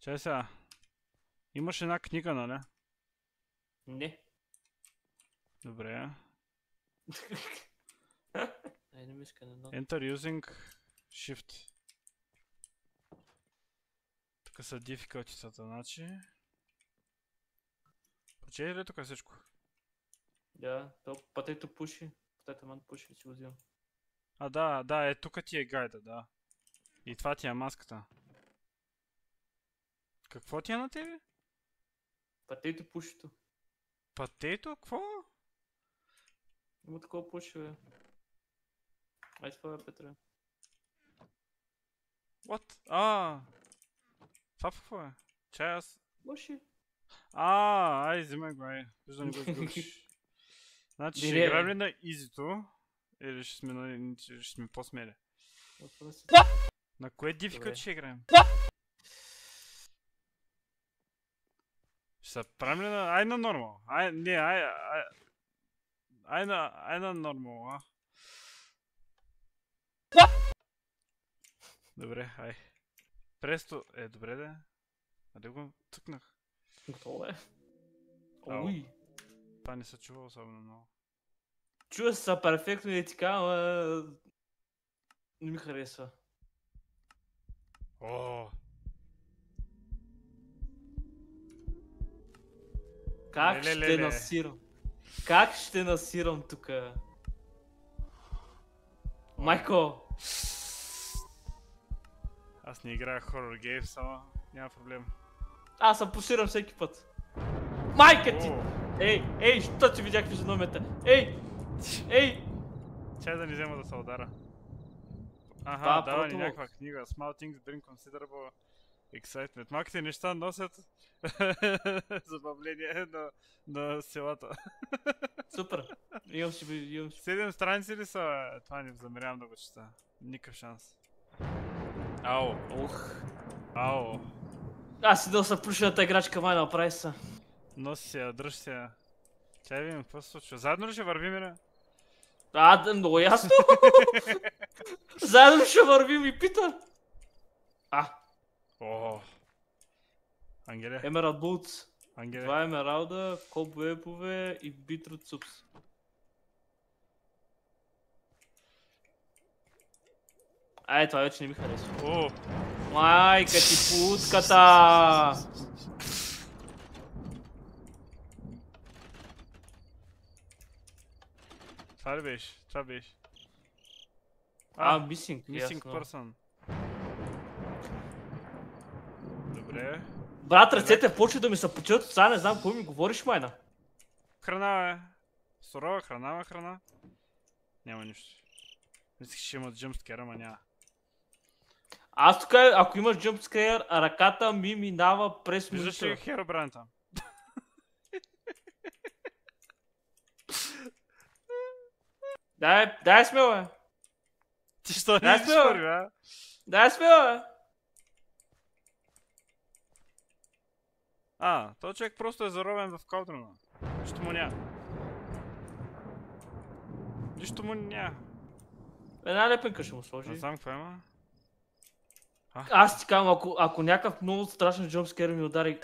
Чай сега. Имаш една книга, нали? Не. Добре. Ай, не ми иска на Enter using Shift. Тук са difficulty-тата, значи. Прочели ли тук всичко? Да, то пътето пуши. Пътето ман пуши, си го взимам. А, да, тук ти е гайда, да. И това ти е маската. Какво ти е на тебе? Пътето пушито. Патето? Какво? Има такова пуши, бе. Ай, това е, Петре. What? Това какво е? Чай аз... Пуши. Ай, взимай го, ай. Виждам го изгубиш. Значи ще играем ли на easy-то? Или ще сме по-смели? На кое difficult ще играем? Ще се правим ли на... Ай на нормал. Ай на нормал, а? Добре, ай. Престо... добре да. Къде го цъкнах? Готово е. Ау. Уй. Това не се чува особено много. Чува се перфектно и така, ама... Не ми харесва. О. Как ще насирам? Как ще насирам тука? Майко! Аз не играя хорор гейм, само няма проблем. Аз съм посирам всеки път. Майка ти! Ей, що ти видях физиономията? Ей! Чай да не взема да се удара. Това дава ни някаква книга. Small things bring considerable excitement. Малките неща носят забавление на селата. Супер! Имам си. 7 страници ли са? Това не замерявам да го чета. Никакъв шанс. Ау. Ау. Аз идал са плюшената играчка, май направи са. Носи се я, дръж се я. Чай видим какво се случва. Заедно ли ще вървим, или? Да, много ясно. Заедно ще вървим и пита. Ангеле. Емералд Бутс. Ангеле. Това е емералда, кобуепове и битрут супс. Това вече не ми харесва. Майка ти путката! Това ли беше? Това беше. Missing person. Добре. Брат, ръцете почва да ми се почиват, сега не знам кой ми говориш, майна. Храна е. Сурова храна. Няма нищо. Мислих, че има джъмпскер, ама няма. Аз тук, ако имаш джъмпскер, ръката ми минава през монитора. Виждаш ли Херобрайн там? Дай смело, бе. Ти що не идиш първи, бе? Дай смело, бе. Този човек просто е заровен в каудрона. Нищо му няма. Една лепенка ще му сложи. Не знам какво има. Аз ти казвам, ако някакъв много страшен джумпскер ми удари,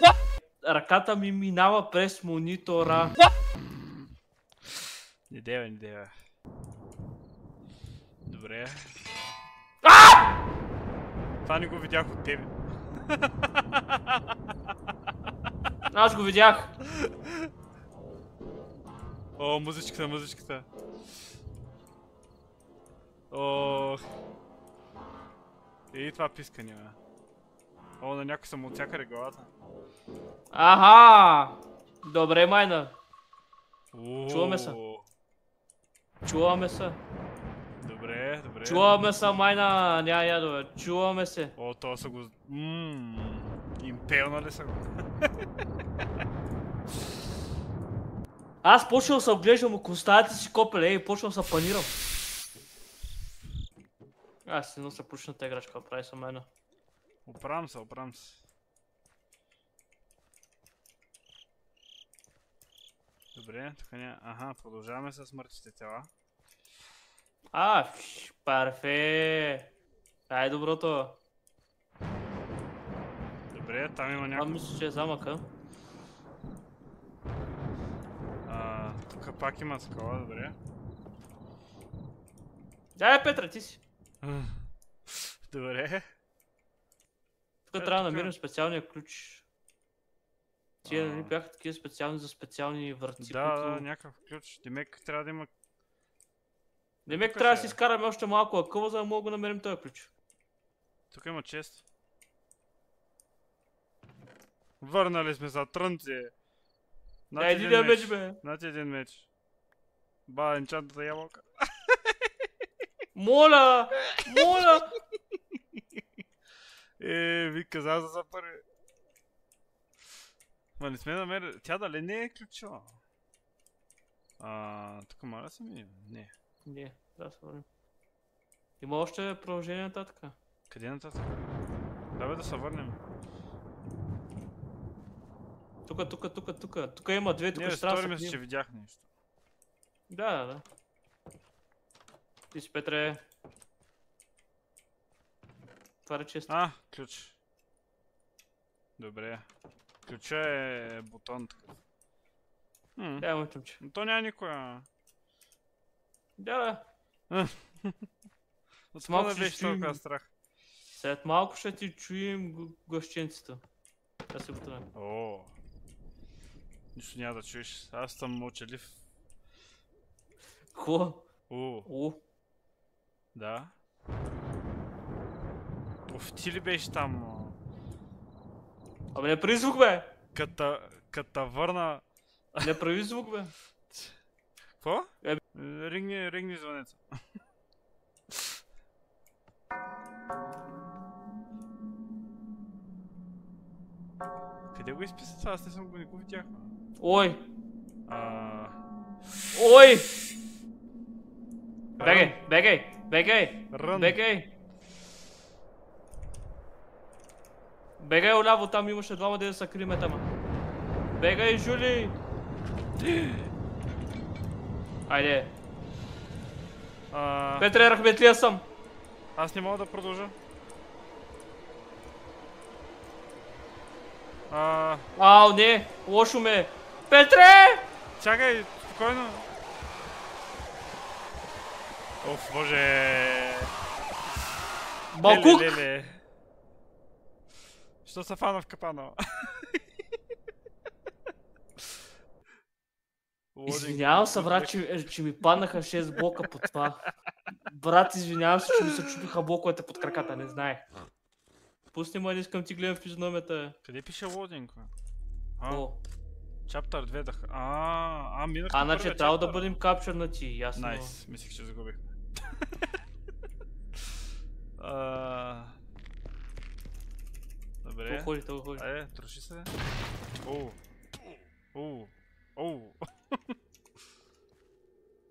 ръката ми минава през монитора. Не дева. Добре. Това не го видях от тебе. Аз го видях. Музичката. И това пискане, бе. На някой съм отсякаре главата. Добре, майна. Чуваме се. Добре. Чуваме се, майна. Няма ядове. Чуваме се. Това са го... Импелнали са го. Аз почвам се оглеждам около стаята си, копеле, и почвам се панирам. Аз си нося пушната играчка, прави са мене. Оправям се. Добре, тук няма... продължаваме с мъртвите тела. Парфе. Ай, доброто. Добре, Добре, там има някакво. мисля, че е замъка. Тук пак има такова, добре. Дай, Петре, ти си. Добре. Тук трябва да намерим специалния ключ. Тия нали бяха такива специални за специални врати, Да, някакъв ключ. Демек трябва да има... Демек трябва да си изкараме още малко акъла, за да мога да намерим този ключ. Тук има чест. Върнали сме за трънци. Един меч, бе. Нати един меч. Ба, енчантата ябълка. Моля! Моля! Вика за първи. Ма не сме намерили. Тя дали не е ключова? Тук мога да се минем? Не. Не, да се върнем. Има още продължение нататък. Къде нататък? Давай да се върнем. Тук има две, тук ще трябва да се мисля, че видях нещо. Да. Ти си, Петре. Това е често. Ключ. Добре. Ключа е бутон такъв. Да, мъчам, че. Но то няма никоя. Да. От малко да беше толкова страх. След малко ще ти чуем гъщенцата. Да се готовим. Нищо няма да чуеш. Аз съм мълчалив. Хубаво. Да. Ти ли беше там? Абе не прави звук, бе! Ката върна... Не прави звук, бе! Какво? Ригни звънеца. Къде го изписа това? Аз не съм го никога видях. Ой! Ой! Бегай! Бегай оляво, там имаше двама да са криме тама. Бегай, Жули! Айде. Петре, рахметлия съм. Аз не мога да продължа. Не, лошо ме. Петре! Чакай, спокойно. Боже. Балкук! Що се фана в капана? Извинявам се, брат, че ми паднаха 6 блока по това. Брат, извинявам се, че ми се чупиха блоковете под краката, не знаех. Пусни ме, не искам ти гледам физиономията. Къде пише лодинг, бе? Чаптър 2 да... минах на значи трябва да бъдем капчърнати, ясно. Найс, мислих, че загубихме. Добре. Това ходи. Троши се.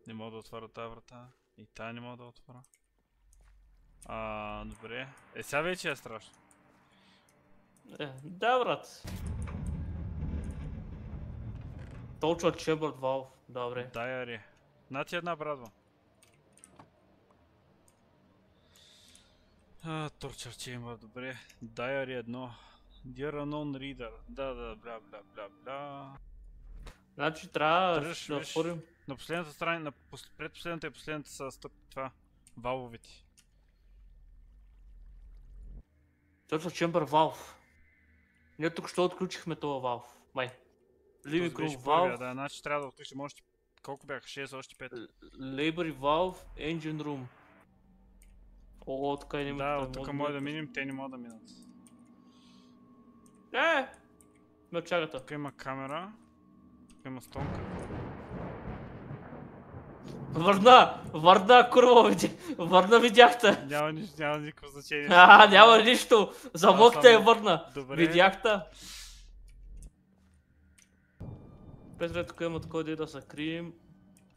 Не мога да отворя тази врата. И тая не мога да отворя. Добре. Сега вече е страшно. Да, брат. Толчва Chambered Valve. Добре. Diary. На ти една, брадва. Torture Chamber, добре. Diary 1. Dear Unknown Reader. Да, бла. Значи трябва да отворим. На последната страна, предпоследната и последната са това. Валвовете. Точно Chamber Valve. Ние тук ще отключихме това Valve. Май. Living Room Valve. Да, значи трябва да отключим още... Колко бяха? 6, още 5. Library Valve, Engine Room. Тук няма... Да, от тук може да минем, те не могат да минат. Мълчагата. Тук има камера. Тук има стонка. Върна, курва, върна видяхте. Няма никакво значение. Няма нищо. Замокте я върна. Видяхте. Петре, тук има такова да се крием.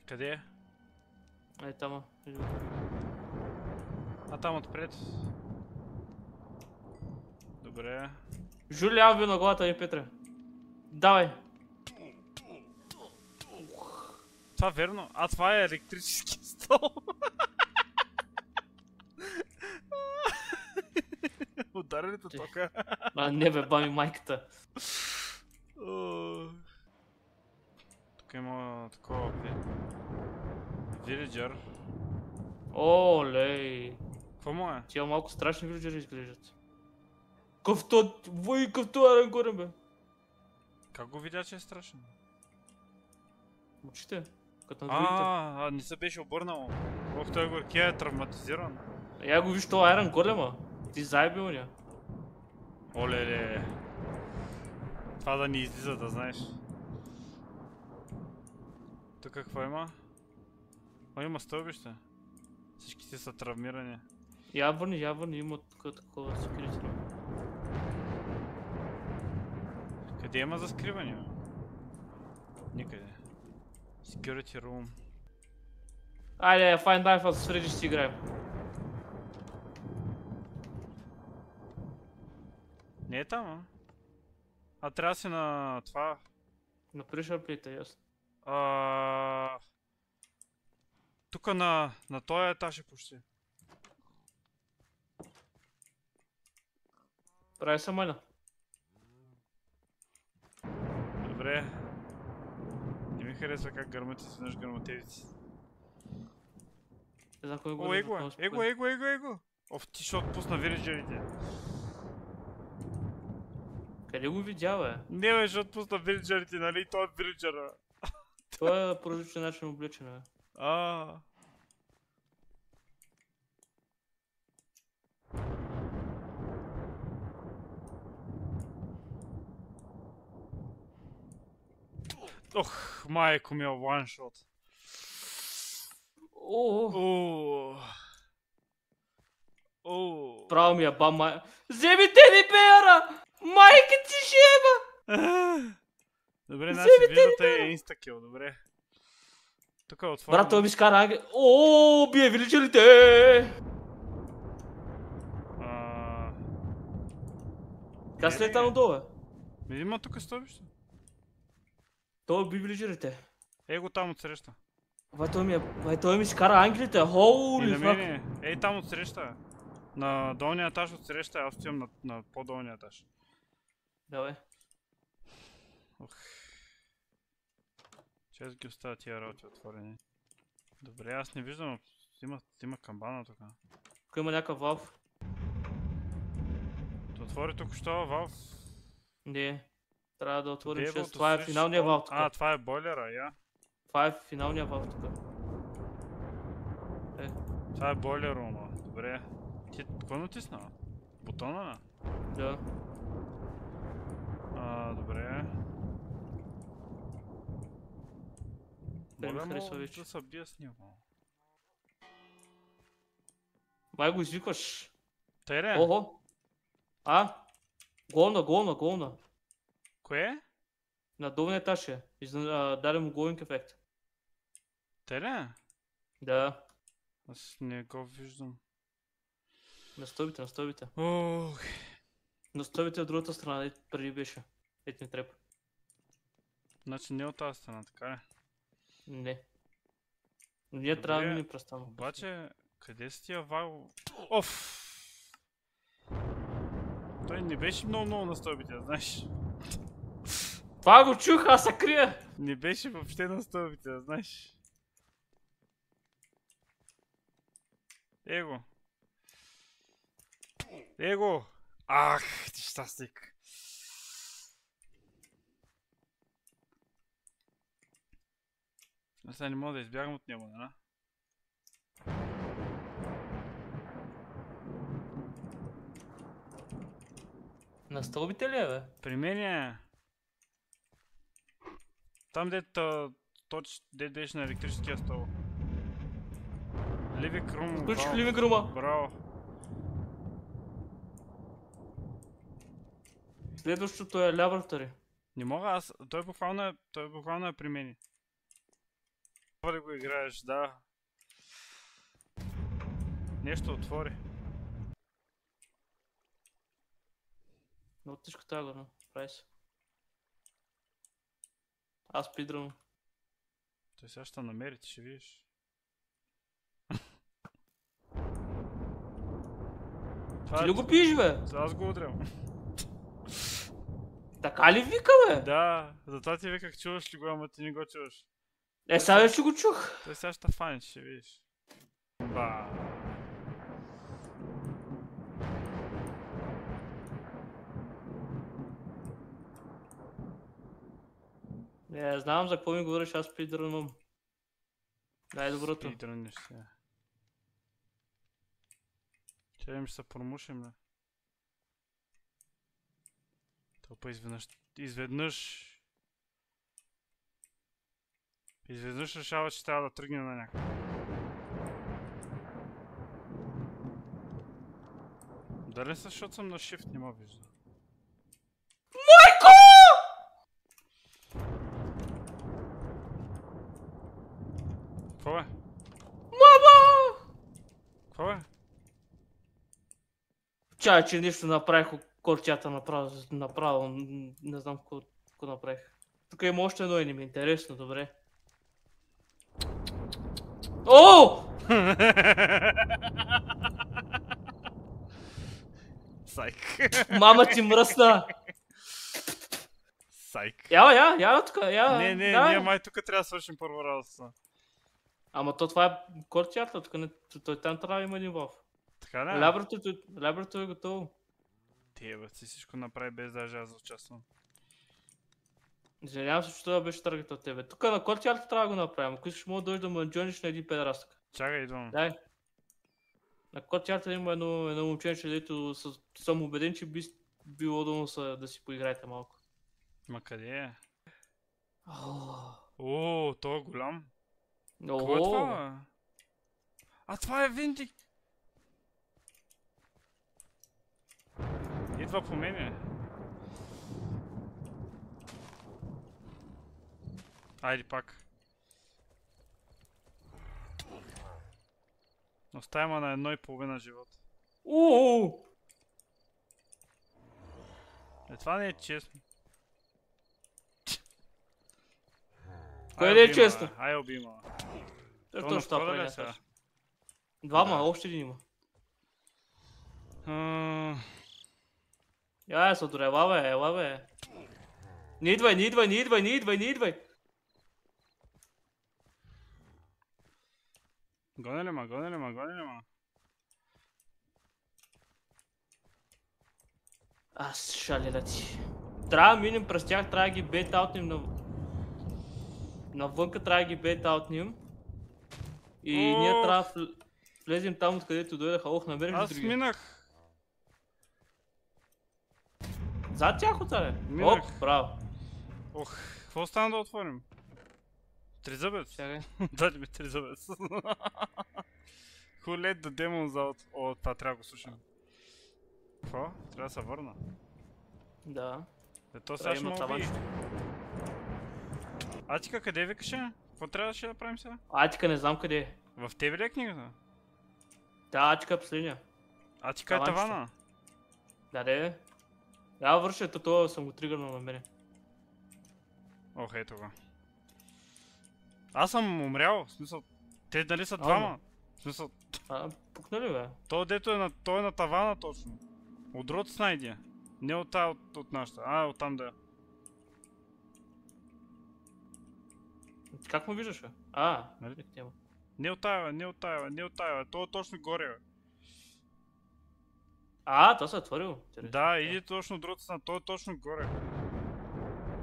Къде е? Тама. Там отпред. Добре. Жули, ям ви на главата ми, Петре. Давай. Това верно? Това е електрически стол. От Удара ли те тока? А, не бе, бами майката. Тук има такова вилиджър. Олей. Какво му е? Тия малко страшни вилиджери изглеждат. Къвто арен горе, бе. Как го видя, че е страшен? Очите. Като на другите. Не се беше обърнал. Ох, той горкия е травматизиран. Я го виж то Айрон Голема. Ти заебил ня. Оле. Това да ни излиза, да знаеш. Тук какво има? Има стълбище. Всичките са травмирани. Явърни, има тук такова секюрити. Къде има за скриване? Никъде. Security room. Айде, Find Knife с Фреди ще си играем. Не е там, а? Трябва си на това. На Pressure Plate, ясно. Тук на този етаж е почти. Прави се маля. Добре. Не ми харесва как гърмати си наш гърматевици. Не знам кой го О, его! Оф, ти ще отпусна вилиджерите. Къде го видя, бе? Не, бе, ще отпусна вилиджерите, нали? Той е вилиджера. Това е по различен начин облечен, бе. Ох, майко ми е ваншот. Право ми е ба май... Вземи Теди Беара! Майка ти жеба! Добре, значи виждате е инстакил, добре. Тук е отворено. Брат, той ми скара ангел... Бие вилиджерите! Как след там отдолу, бе? Има тук стълбище. Той би вилиджерите. Го там отсреща. Той ми скара ангелите, хоули фак. Ей там отсреща. На долния етаж отсреща, аз отивам на по-долния етаж. Давай. Чест ги оставя тия работи отворени. Добре, аз не виждам, има камбана тук. Тук има някакъв валв. Да отвори тук що валв? Не. Трябва да отворим 6. Това е финалния валв тук. Това е бойлера, я. Това е финалния валв тук. Това е бойлер рума, добре. Ти какво натисна? Бутона? Да. Добре. Мога му да се бия с него. Май го извикваш. Тъй ли? Охо. Голна. Кое? На долния етаж е. Даде му голинг ефект. Тъй ли? Да. Аз не го виждам. На стълбите. На стълбите от другата страна, преди беше. Ето не трябва. Значи не от тази страна, така ли? Не. Но ние трябва да минем през там. Обаче, къде си тия вал... Оф! Той не беше много на стълбите, знаеш. Това го чух, аз се крия! Не беше въобще на стълбите, знаеш. Его! Ах, ти щастник! Сега не мога да избягам от него, нали? На стълбите ли е, бе? При мен е... Там дето беше на електрическия стол. Living room. Включих Living room. Браво. Следващото е Laboratory. Не мога, той буквално е при мен. Това да го играеш, да. Нещо отвори. Много тежко тяга, но прави се. Аз спидрам. Той сега ще намери, ти ще видиш. Ти ли го пиеш, бе? Аз го удрям. Така ли вика, бе? Да, затова ти виках, чуваш ли го, ама ти не го чуваш. Сега вече го чух. Той сега ще фаниш, ще видиш. Ба. Не знам за какво ми говориш, аз спидрънвам. Най-доброто. Спидръниш се. Че ще се промушим, бе. Тълпа изведнъж решава, че трябва да тръгне на някакъв. Дали са, защото съм на shift, не ма вижда. Майко! Какво бе? Мама! Какво бе? Чай, че нещо направих, корчата направо, не знам какво направих. Тук има още едно и не ми е интересно, добре. О! Сайк. Мама ти мръсна! Сайк. Я тук, я. Не, ние май тук трябва да свършим първо работата. Ама това е корчата, тук той там трябва да има един вов. Така да? Ляброто е готово. Тие бе, си всичко направи без даже аз да участвам. Извинявам се, че това беше търгата от тебе. Тук на корчата трябва да го направим. Ако искаш, мога да дойдеш да манджониш на един педерастък. Чакай, идвам. Дай. На корчата има едно момченче, дето съм убеден, че би било да си поиграете малко. Ма къде е? О, той е голям. Какво е Ого! това, бе? А това е Винди! Идва по мене. Айде пак. Оставяме на 1,5 живот. Уу! Това не е честно. Кое не е честно? Ай, обима. Точно това прави сега. сега. Двама, още един има. Я се отдорява, бе, ела бе. Не идвай! Гони ли ма? Аз шалила ти. Трябва да минем през тях, трябва да ги бейт-аутнем навънка, трябва да ги бейт-аутнем. И ние трябва да влезем там, откъдето дойдеха. Ох, намерих ли други? Аз минах. Зад тях отаре? Минах. Ох, браво. Ох, какво стана да отворим? Тризъбец? Чакай. Дай ми тризъбец. Who let the demons out? О, това трябва да го слушам. Какво? Трябва да се върна. Да. То сега ще ме уби. Атика, къде викаше? Какво трябваше да правим сега? Атика не знам къде е. В тебе ли е книгата? Да, Атика е последния. Атика е тавана. Да. Я върша, това съм го тригърнал на мене. Ох, ето го. Аз съм умрял, в смисъл, те дали са двама? В смисъл... Пукна ли, бе? То дето е на тавана точно. От другата снайдия. Не от тая, от нашата. Оттам да е. Как му виждаш, бе? Нали? Не от тая, то е точно горе, бе. То се е отворил. Да, иди точно от другата страна, то е точно горе.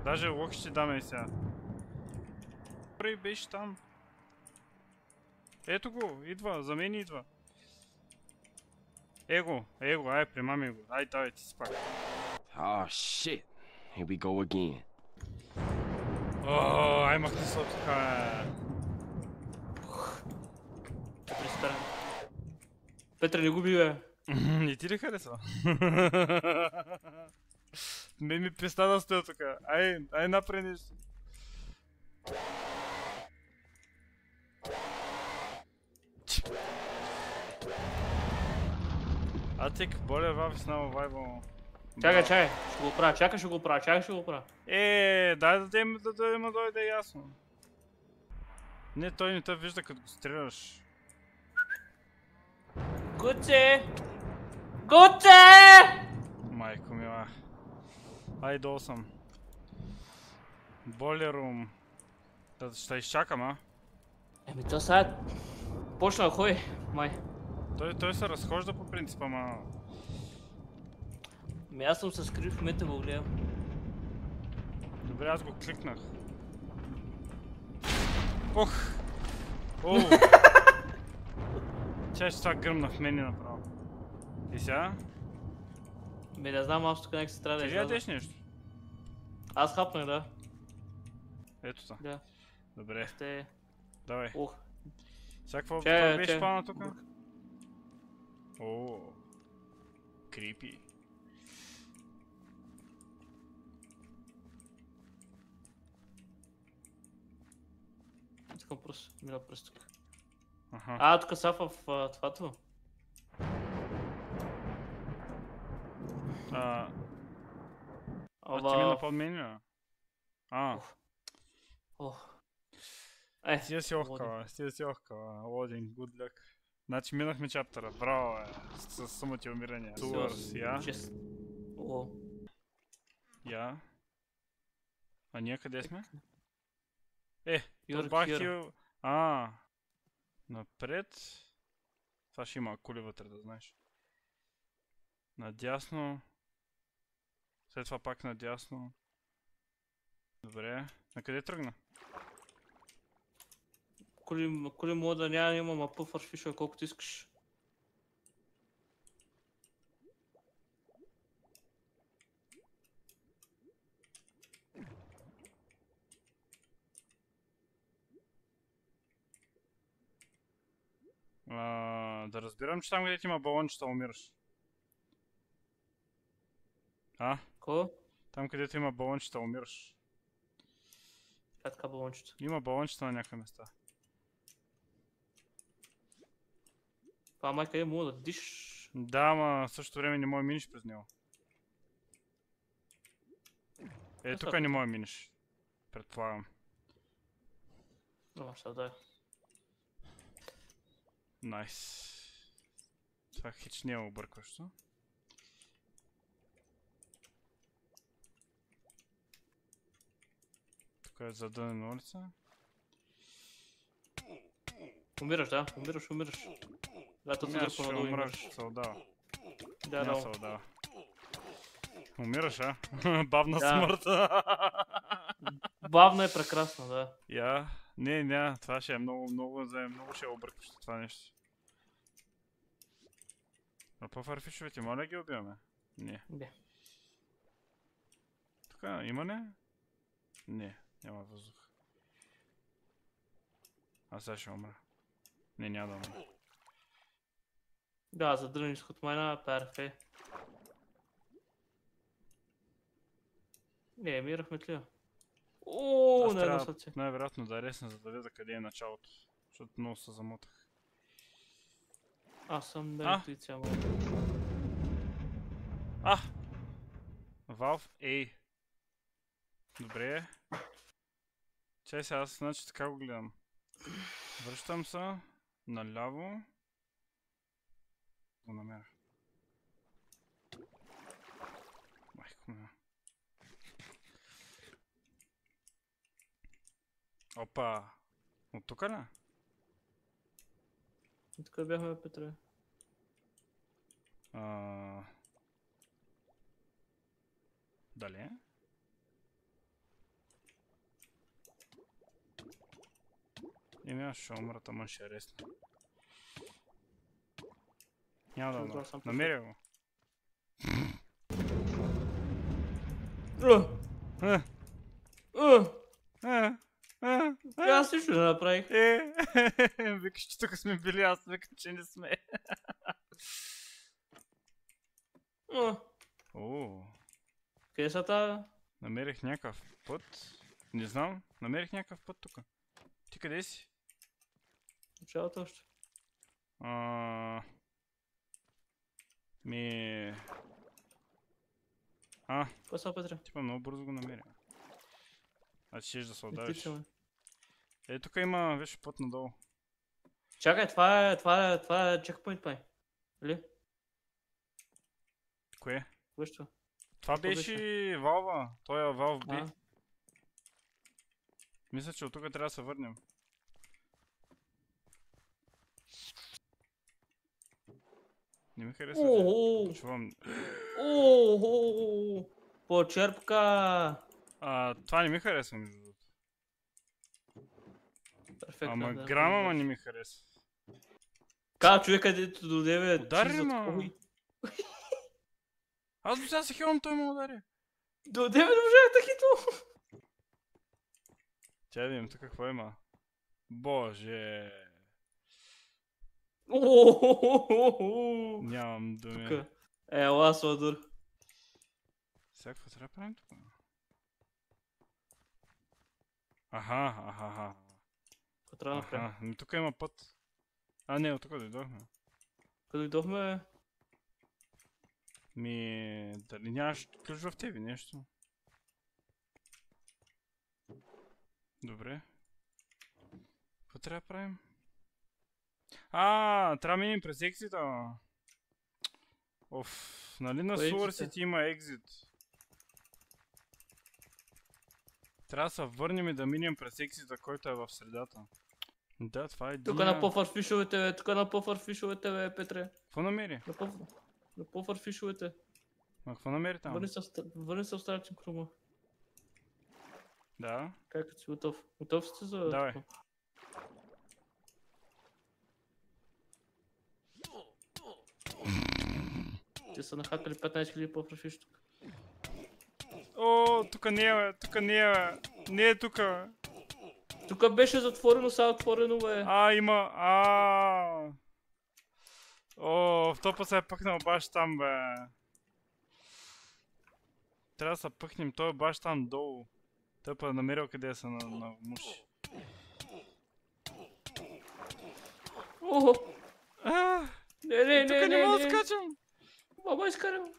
Даже локи ще даме и сега. Добре, беше там. Ето го, идва, за мен идва. Его, ай, примами го. Ай, давай ти си пак. Oh shit. Here we go again. Ай, махни се от така. Петре, не губи, бе. Не ти ли хареса? Ми писта да стоя тук. Ай, напред нещо. Атик, боля вави с нова вайба. Чакай, ще го правя, чакай ще го правя. Дай да му дойде ясно. Не, той не те вижда като го стреляш. Куце! Куче! Майко мила. Ай, долу съм. Болерум. Ще изчакам, а? Еми, то сега почна да ходи, май. Той се разхожда по принцип, ама... Ами аз съм се скрил в момента го гледам. Добре, аз го кликнах. Ох! Оу! Чай, че това гръмна в мене направо. И сега? Ми не знам, аз тук нека се трябва да Ти ли ядеш нещо? Аз хапнах, да. Ето са. Да. Добре, Те... давай. Ух. Сега какво Чай, беше чай. плана тука? О, крипи. Искам просто, мина през тук. Аха. Тук са в твато. Ти мина под меню? Ох. Стига си охкава. Лодин, good luck. Значи минахме чаптера, браво с сумати умирания. Towards, я? О. Я? А ние къде сме? You're Бах here. ти... Напред. Това ще има кули вътре, да знаеш. Надясно. След това пак надясно. Добре. На къде тръгна? Коли мога да няма, ма пъфър фишове колкото искаш. Да разбирам, че там където има балончета умираш. Ко? Там където има балончета умираш. Това е така балончето. Има балончета на някакви места. Това майка мога да диш. Да, ама в същото време не мога миниш през него. Тук не мога миниш. Предполагам. Ама ще да. Найс. Това хич не е объркващо. Тук е задънена улица. Умираш, да? Умираш. Да, тут се Ще надолу умраш, умираш. се отдава. Да, Не се да. отдава. Умираш, а? Бавна Да. смърт. Бавна е прекрасна, да. Я? Не, това ще е много ще е объркващо това нещо. А по-фарфишовете, моля ги убиваме? Не. Не. Тук има ли? Не, няма въздух. Аз сега ще умра. Не, няма да умра. Да, задръни изход майна, перфе. Не, мирахме ли? Ооо, не едно сърце. Най-вероятно да ресна, за да видя къде е началото. Защото много се замотах. Аз съм на интуиция, мога. Valve A. Добре. Чай сега, аз значи така го гледам. Връщам се наляво. Го намеря. Майко ме. Опа! От тука ли? Тук бяхме, Петре. Дали? Аз ще умра, ама ще е ресна. Няма да умра. Намеря го. Аз нищо не направих. Викаш, че тук сме били, аз викам, че не сме. Къде са та? Намерих някакъв път. Не знам, намерих някакъв път тук. Ти къде си? Началото още. Кой са, Петре? Типа много бързо го намеря. А ти щеш да се отдавиш. Тук има, виж, път надолу. Чакай, това е чекпоинт, май. Или? Кое? Вижте. Това беше Валва. Той е Valve B. Мисля, че от тук трябва да се върнем. Не ми харесва. Чувам. Почерпка! Това не ми харесва, между другото. Перфектно. Ама грама не ми харесва. Каза човек, където до 9. Удари, ма! Аз до сега се хилвам, той ме удари. До 9 можах да хитвам. Тя да видим тук какво има. Боже. Нямам думи. Ела, Содор. Сега какво трябва да правим тук? Аха. Какво трябва да направим? Тук има път. Не, от тук дойдохме. Къде дойдохме? Дали нямаш ключ в тебе нещо? Добре. Какво трябва да правим? Трябва да минем през екзита. Нали на Solar City има екзит? Трябва да се върнем и да минем през екзита, който е в средата. Да, това е един. Тук на по-фарфишовете, бе, Петре. Какво намери? На по-фарфишовете. Какво намери там? Върни се в старата круга. Да. Как си готов? Готов сте за... Давай. Те са нахакали 15 000 по-фарфиш тук. Тук не е, бе. Не е тука. Тук беше затворено, сега отворено, бе. Има. В топа се е пъхнал баш там, бе. Трябва да се пъхнем, той е баш там долу. Той па намерил къде са на муши. Не. Тук не мога да скачам. Баба изкарам.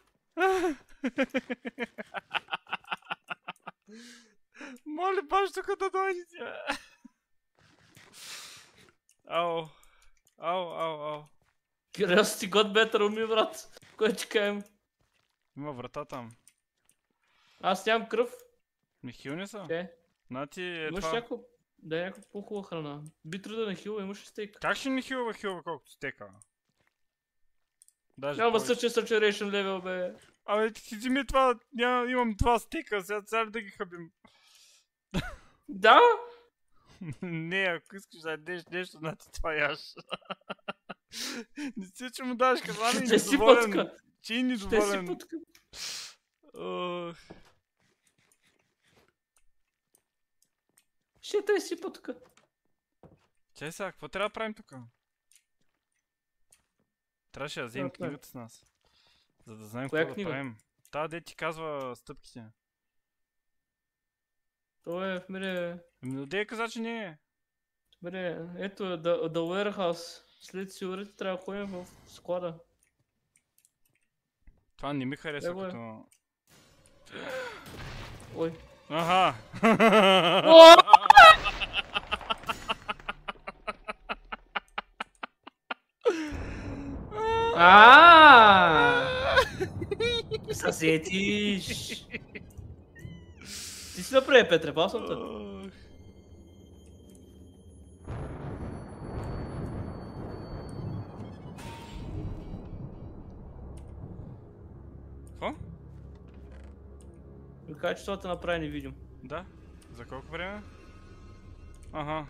Моля баш тук да дойдете. Ау. Curiosity got better on me, брат. Кой ти кажем? Има врата там. Аз нямам кръв. Хилни са? Нати имаш някакво... Дай някаква по-хубава храна. Би труда на хилва, имаш стейк. Как ще не хилва колкото стека? Няма saturation level, бе. Ти вземи това, имам 2 стека, сега да ги хъбим. Да? Не, ако искаш да ядеш нещо, нати това яш. Не си, че му даш казани и недоволен. Че и недоволен. Ще си путка. Ще той си путка. Чай сега, какво трябва да правим тук? Трябваше да вземем книгата с нас. За да знаем какво да правим. Та, де ти казва стъпките. Това е в мене... Но де каза, че не е. Добре, ето The Warehouse. След сигурите трябва да ходим в склада. Това не ми харесва като... Ой. Аха! Съсетиш! Ти си направи, Петре, пал съм те. Какво? Ми кажа, че това те направи невидим. Да? За колко време? Аха.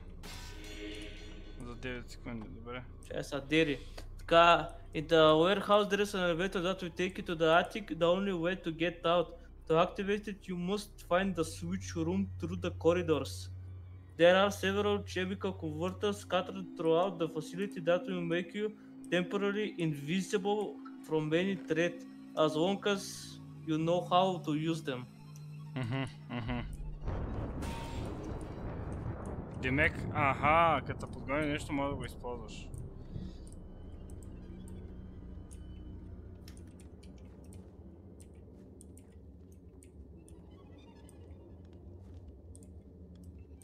За 9 секунди, добре. Чай са, дери. Така, in the warehouse there is an elevator that will take you to the attic. The only way to get out. To activate it, you must find the switch room through the corridors. There are several chemical converters scattered throughout the facility that will make you temporarily invisible from any threat, as long as you know how to use them. Демек, като подгони нещо, може да го използваш.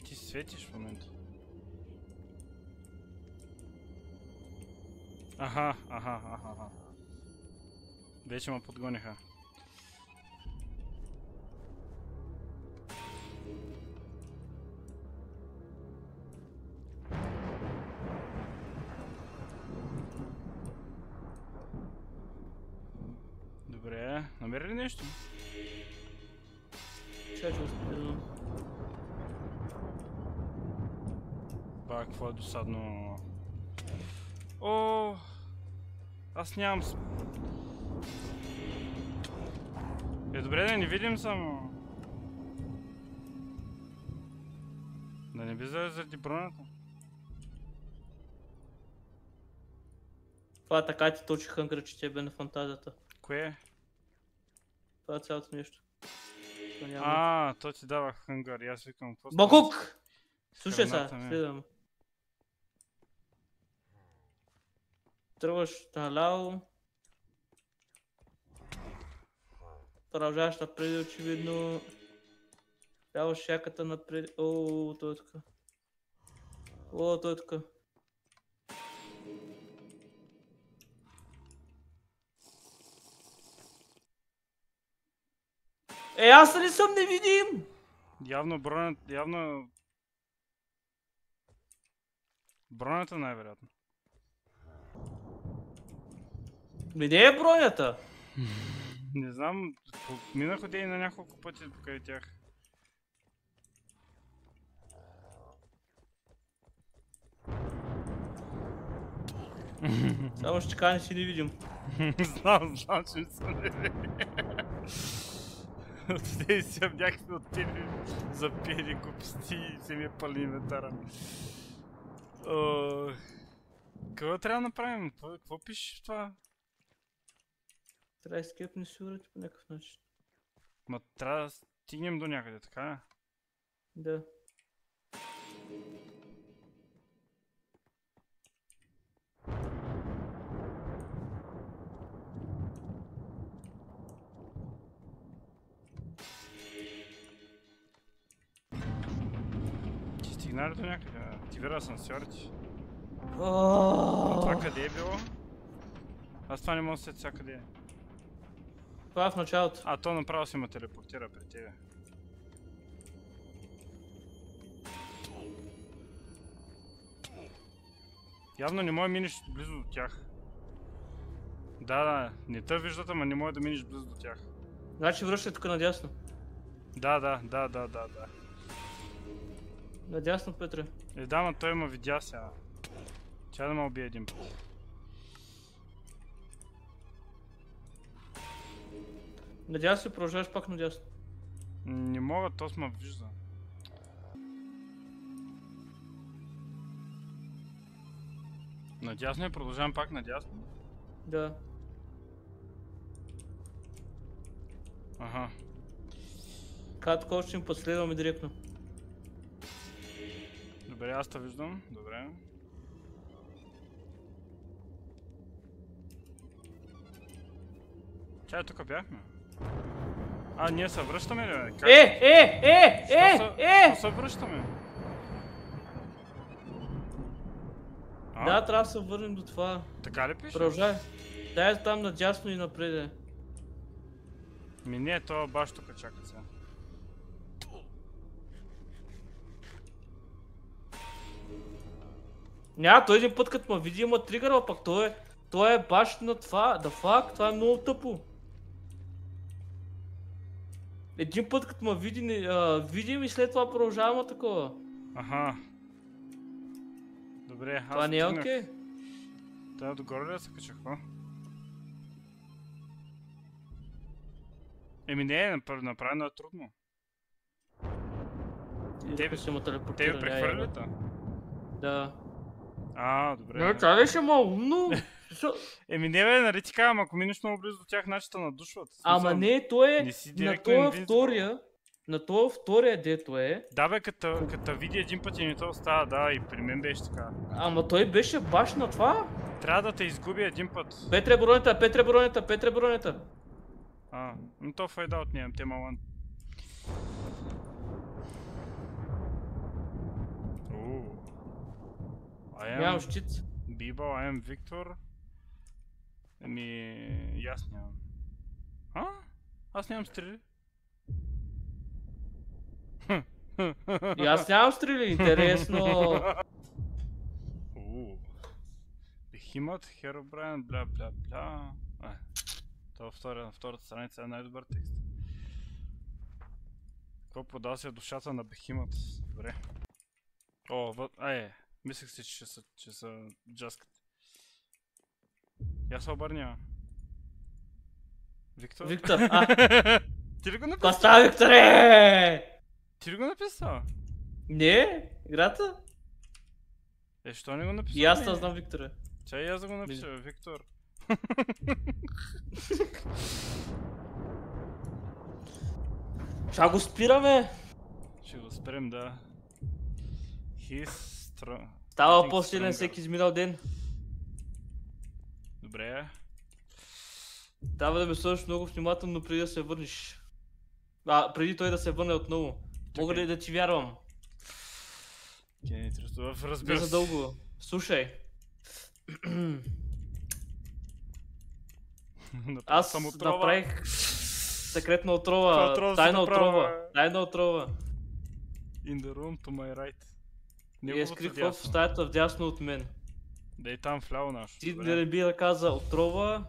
Ти светиш в момента. Аха. Вече ме подгониха. Добре, намери ли нещо? Чакай, че успея. Ба, какво е досадно. О, аз нямам... добре да не видим само. Да не би заради бронята. Това така ти точи хънгър, че тебе на фантазията. Кое? Това е цялото нещо. Това то ти дава хънгър и аз викам какво става? Бакук! Слушай сега, следвам. Тръгваш наляво. Продължаваш напред, очевидно. Даваш шаката напред. О, той е така. О, той е така. Аз ли съм невидим? Явно бронята, бронята най-вероятно. Къде е бронята? Не знам, минах от на няколко пъти покрай тях. Само ще така не си невидим. Знам, че не съм невидим. Отиде си някакви отпили, запили глупости и си ми пали инвентара. Какво трябва да направим? Какво пишеш в това? Трябва да скепни сигурите по някакъв начин. Ма трябва да стигнем до някъде, така ли? Да. Ти стигнали до някъде? Активира асансьорите. Това къде е било? Аз това не мога да сетя сега къде е. Това е в началото. То направо си ме телепортира при тебе. Явно не може да минеш близо до тях. Да, не те виждат, ама не може да минеш близо до тях. Значи връщай тук надясно. Да. Надясно, Петре. Да, ма той ме видя сега. Тя да ме убие един път. Надясно и продължаваш пак надясно. Не мога, то ме вижда. Надясно и продължавам пак надясно? Да. Аха. Такова ще им последваме директно. Добре, аз те виждам. Добре. Чай, тук бяхме. Ние се връщаме ли, бе? Как? Що се връщаме? Да, трябва да се върнем до това. Така ли пише? Продължай. Дай там надясно и напред. Не, то баш тук чака сега. Няма, той един път като ме види има тригъра, пак той е баш на това. Да фак, това е много тъпо. Един път като ме видим и след това продължаваме такова. Аха. Добре, аз това не е окей. Трябва догоре ли да се кача, какво? Не, направено е трудно. Тебе прехвърли ли? Да. Добре. Не, това беше много умно. Не бе, нали ти казвам, ако минеш много близо до тях, значи те надушват. Ама не, той е на този втория дето е. Да бе, като види един път и не то остава, да, и при мен беше така. Ама той беше баш на това. Трябва да те изгуби един път. Петре бронята. Но то файдаут нямам, те малан. Нямам щит. Бибо, I am Victor. Ясно нямам. Аз нямам стрели. И аз нямам стрели, интересно. Бехимът, Херобрайн, бля бля бля. Това на втората страница е най-добър текст. Какво подава се душата на Бехимът? Добре. О, мислех си, че са джаскат. Я се обърня. Виктор? Виктор, Ти ли го написа? Коста, Викторе! Ти ли го написа? Не, играта? Що не го написа? И аз не знам Викторе. Чай и аз да го напиша, Виктор. Ще го спираме? Ще го спрем, да. Става по-силен всеки изминал ден. Добре. Трябва да ме слушаш много внимателно преди да се върнеш. Преди той да се върне отново. Мога ли да ти вярвам? Разбира се. Не за дълго. Слушай. Аз направих секретна отрова, тайна отрова. In the room to my right. И е скрит в стаята вдясно от мен. Да и там вляво нашо. Ти не би да каза отрова.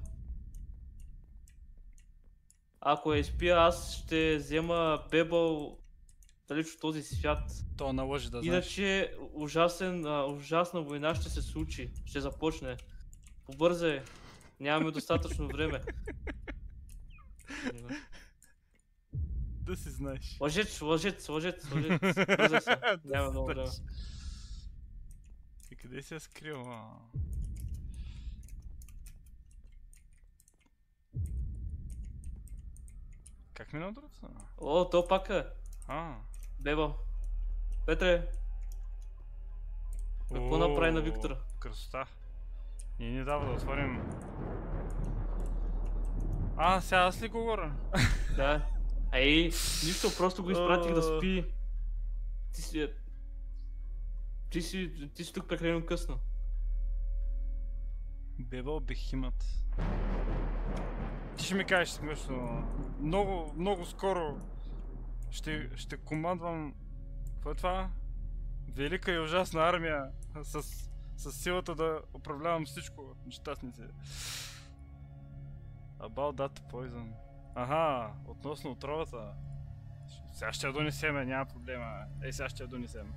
Ако я изпия, аз ще взема бебъл далеч от този свят. То наложи да знаеш. Иначе ужасна война ще се случи, ще започне. Побързай, нямаме достатъчно време. Да си знаеш. Лъжец. Бързай се, няма много време. И къде се е скрил? Как мина другата? О, то пак е. Беба. Петре. Какво направи на Виктора? Красота. Не дава да отворим. Сега аз ли говоря? Да. Нищо, просто го изпратих да спи. Ти си тук прекалено късно. Бебъл Бехимът. Ти ще ми кажеш смешно. Много скоро ще командвам. Какво е това? Велика и ужасна армия с силата да управлявам всичко. Нещастници. About that poison. Относно отровата. Сега ще я донесеме, няма проблема. Сега ще я донесем.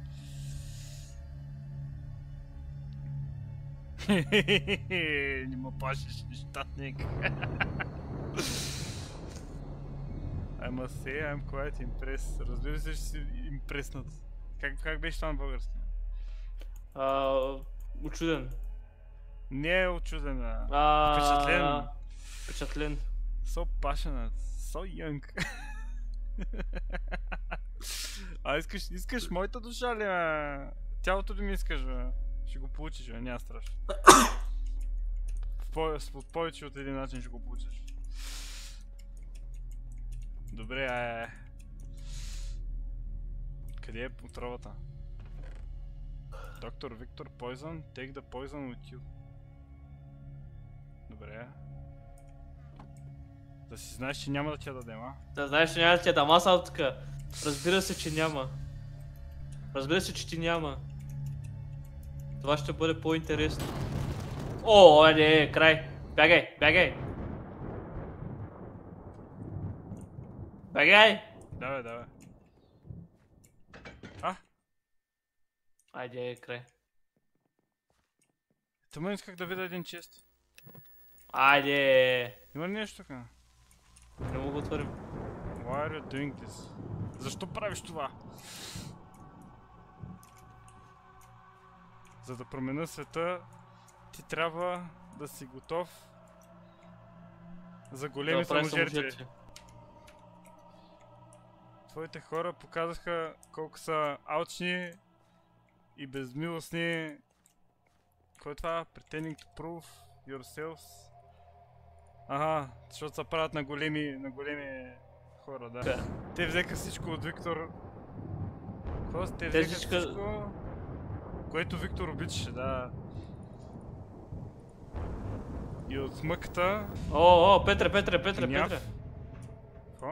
Не ме пашиш, нещатник. I must say I'm quite impressed. Разбира се, че си импреснат. Как беше това на български? Учуден. Не е учуден, Впечатлен. So passionate, so young. Искаш моята душа ли, Тялото ли ми искаш, бе? Ще го получиш, бе, няма страшно. По повече от един начин ще го получиш. Добре, Къде е отровата? Доктор Виктор Poison, take the poison with you. Добре. Да си знаеш, че няма да ти я дадем, Да знаеш, че няма да ти я дам, аз тук. Разбира се, че няма. Разбира се, че ти няма. Това ще бъде по-интересно. О, не, край. Бягай. Давай. Айде, край. Тъмън исках да видя един чест. Айде. Има ли нещо тук? Не мога да отворим. Why are you doing this? Защо правиш това? За да променя света, ти трябва да си готов за големи саможертви. Твоите хора показаха колко са алчни и безмилостни. Кой е това? Pretending to prove yourselves. Защото се правят на големи хора, да. Те взеха всичко от Виктор. Те взеха всичко, което Виктор обичаше, да. И от мъката... Петре. Какво?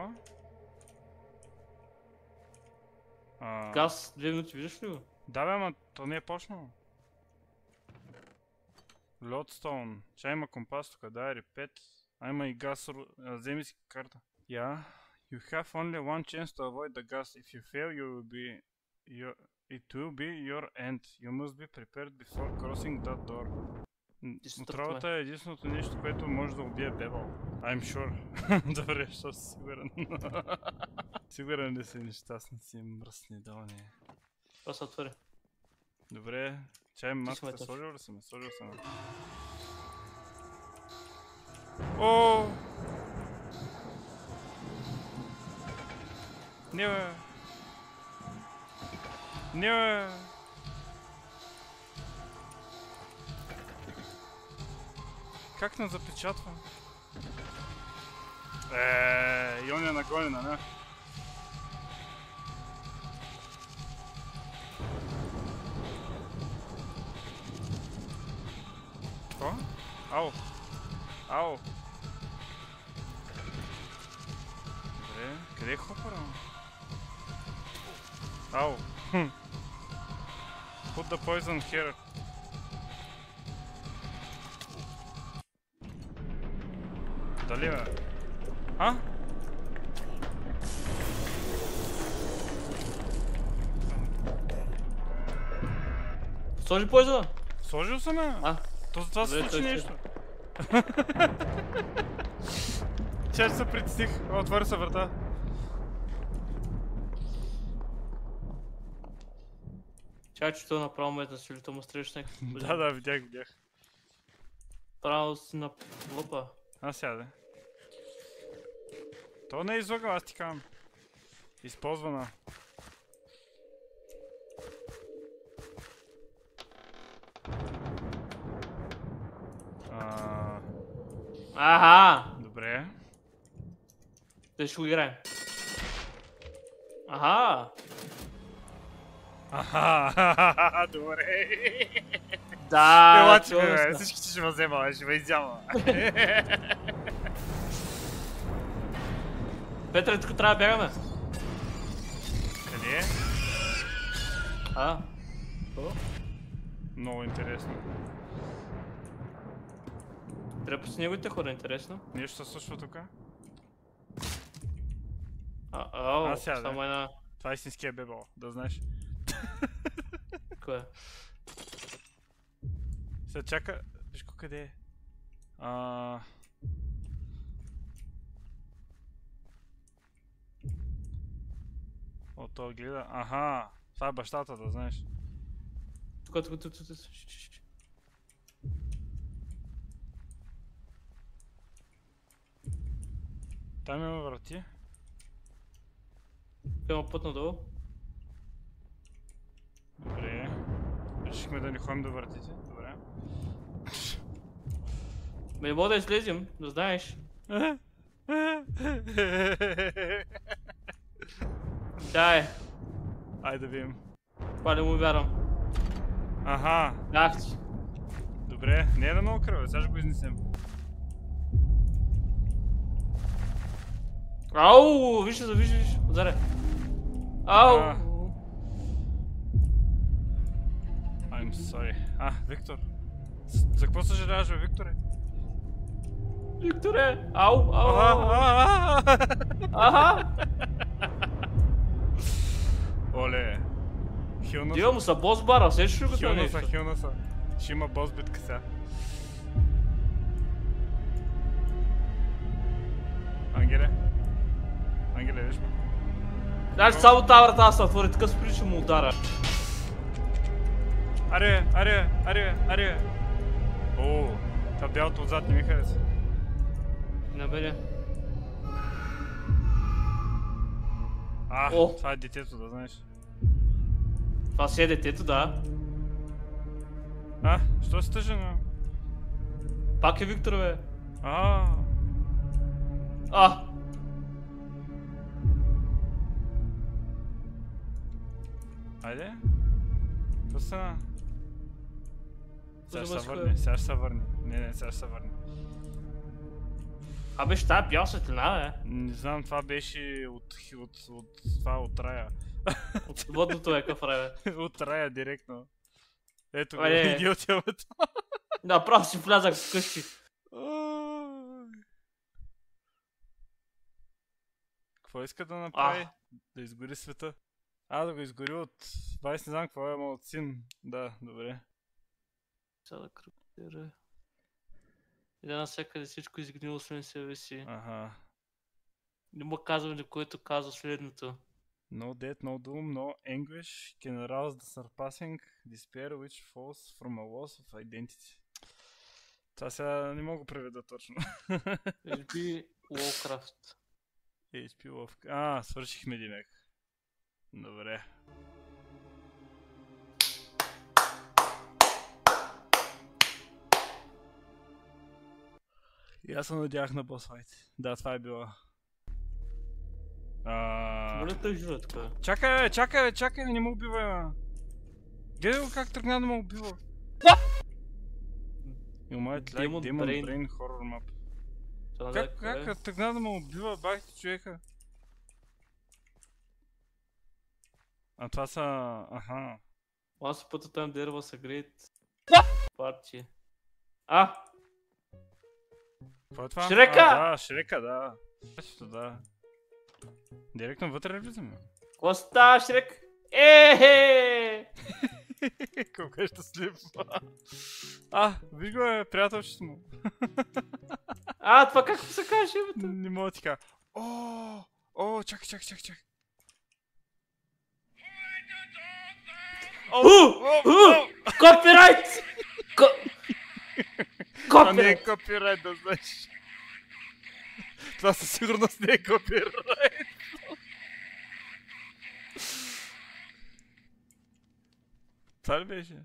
Газ 2 минути, виждаш ли го? Да бе, ама то не е почнало. Лодстоун. Чай има компас тук, да, репет. А има и газ, вземи си карта. Yeah. You have only one chance to avoid the gas. If you fail, it will be your end. You must be prepared before crossing that door. Отравата е единственото нещо, което може да убие Бебъл. I'm sure. Добре, защото си сигурен. Сигурен ли си нещастници, мръсни долни? Това се отвори. Добре, чай маската, сложил ли съм? Сложил съм. О! Не бе! Не бе! Как не запечатва? И он е нагонена, не? Какво? Ау! Ау! Добре, къде е хопъра? Ау! Put the poison here. Дали бе? А? Сложи поизона? Сложил съм я. А? То за това се случи нещо. Чай се притесних. Отвори се врата. Чакай, че това направо ме е да си лито му стреляш някакъв. Да, видях. Право си на лопа. А, сяде. То не е излагал, аз ти казвам. Използвана. Аха! Добре. Те ще го играем. Аха! Аха, добре. Да, Елачи бе, всички ще ме взема, ще ме изяма. Петре, тук трябва да бягаме. Къде е? Много интересно. Трябва по неговите хора, интересно. Нещо се случва тук? Сяда. Само една... Това е истинския Бебъл, да знаеш. Кое? Сега чака... Виж къде е? О, той гледа. Аха! Това е бащата, да знаеш. Тук. Там има врати. Има път надолу. Добре. Решихме да не ходим до вратите. Добре. Не мога да излезем, да знаеш. Дай. Айде да видим. Това не му вярвам. Аха. Ах ти. Добре, не е да много кръве, сега ще го изнесем. Ау, виж. Отзаре. Ау. I'm sorry. Виктор. За какво съжаляваш, бе, Викторе? Викторе! Ау! Аха! Оле. Хилна Дива му са бос бара, сещаш ли го това нещо? Хилна са. Ще има бос битка сега. Ангеле, виж ме. Значи само тази врата се отвори, така спри, ще му удара. Аре. О, това бялото отзад не ми хареса. Не бе. Това е детето, да знаеш. Това си е детето, да. Що си тъжен, бе? Пак е Виктор, бе. Айде. Какво стана? Сега ще се върне. Не, сега ще се върне. Беше тая бял светлина, бе. Не знам, това беше от рая. От водното е къв рай, бе. От рая директно. Ето го, Айде. иди от ямата. Да, право си влязах в къщи. Какво иска да направи? Да изгори света. Да го изгори от... Байс не знам какво е, ама от син. Да, добре. Сега да криптира. Иде навсякъде всичко изгнило освен себе си. Аха. Има казване, което казва следното. No death, no doom, no anguish can arouse the surpassing despair which falls from a loss of identity. Това сега не мога да преведа точно. HP Warcraft. HP Lovecraft. Свършихме Димек. Добре. И аз се надявах на бос файт. Да, това е било. Моля да жива така. Чакай, не му убивай, бе. Гледай го как тръгна да му убива. You might like Demon Brain Horror Map. Как тръгна да му убива, бахте човека? А това са... Аха. Once upon a time there was a great party. Какво е това? Шрека! Да, Шрека, да. Да. Директно вътре ли влизаме? Какво става, Шрек? Ехе! Колко е щастлив. Виж го е, приятелчето му. Това как се каже името? Не мога да ти кажа. Чакай. Копирайт! Това не е копирайт, да знаеш. Това със сигурност не е копирайт. Това ли беше?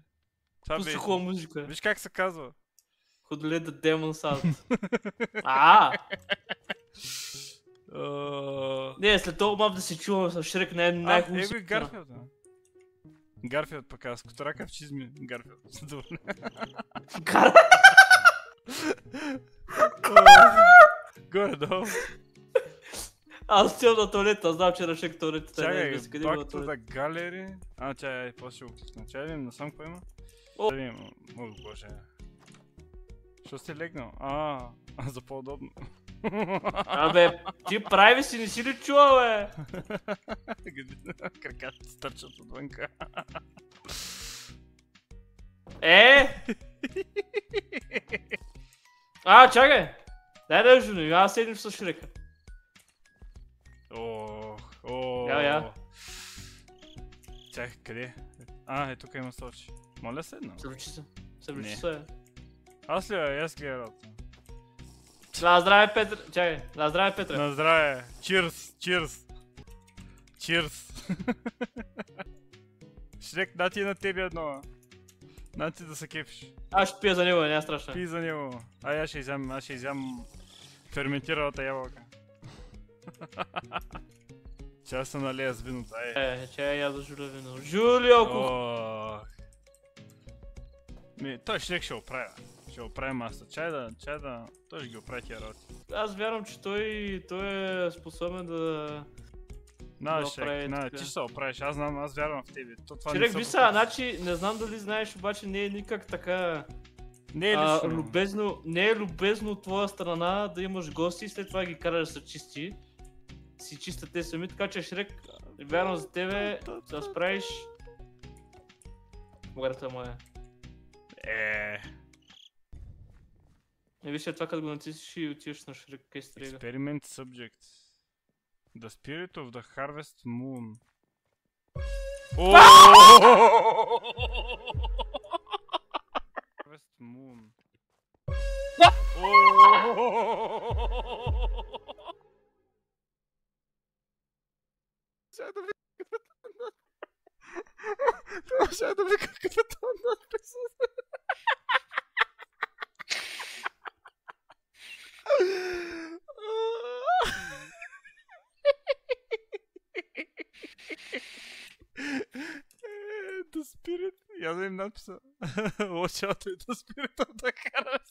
Това Пусти хубава музика. Виж как се казва. Who let the demons out. Не, след това мав да се чувам с Шрек най-хубаво. Гарфилд. Гарфилд пък аз. Которака в чизми. Гарфилд. Добре. Горе-долу. Аз отивам на туалета, знам, че на Шрек туалетата не е без къде има туалет. Чакай, галери. Чай, после ще го кликна. Чай, видим насам какво има. Да видим, боже. Що сте легнал? За по-удобно. Ти прави си, не си ли чула, бе? Краката стърчат отвънка. Чакай! Дай да жуни, аз седим с Шрека. Я. Чакай, къде? Тук има столче. Моля седна. Съвлечи се. Аз ли бе? Аз гледа работа. На здраве, Петре. Чакай, на здраве, Петре. На здраве. Cheers. Шрек, да ти на тебе едно. На ти да се кефиш. Аз ще пия за него, няма страшно. Пий за него. Аз ще изям ферментиралата ябълка. Чай се налея с виното, Чай я за Жуля вино. Жулио, той Шрек ще оправя. Ще оправи маста. Чай да... Той ще ги оправи тия работи. Аз вярвам, че той е способен да... Шрек, ти ще се оправиш. Аз вярвам в тебе. Шрек, ви са, значи, не знам дали знаеш, обаче не е никак така... Не е лично. Не е любезно от твоя страна да имаш гости и след това ги караш да са чисти. Си чистят те сами, така че Шрек, вярвам за тебе, да справиш... Могарата моя. Не виж това като го натиснеш и отиваш на Шрек Кестрега. Experiment subject. The spirit of the harvest moon. Harvest moon. Ще да ви капитан надпис. The spirit. Я да им надписа. Watch out with the spirit of the harvest.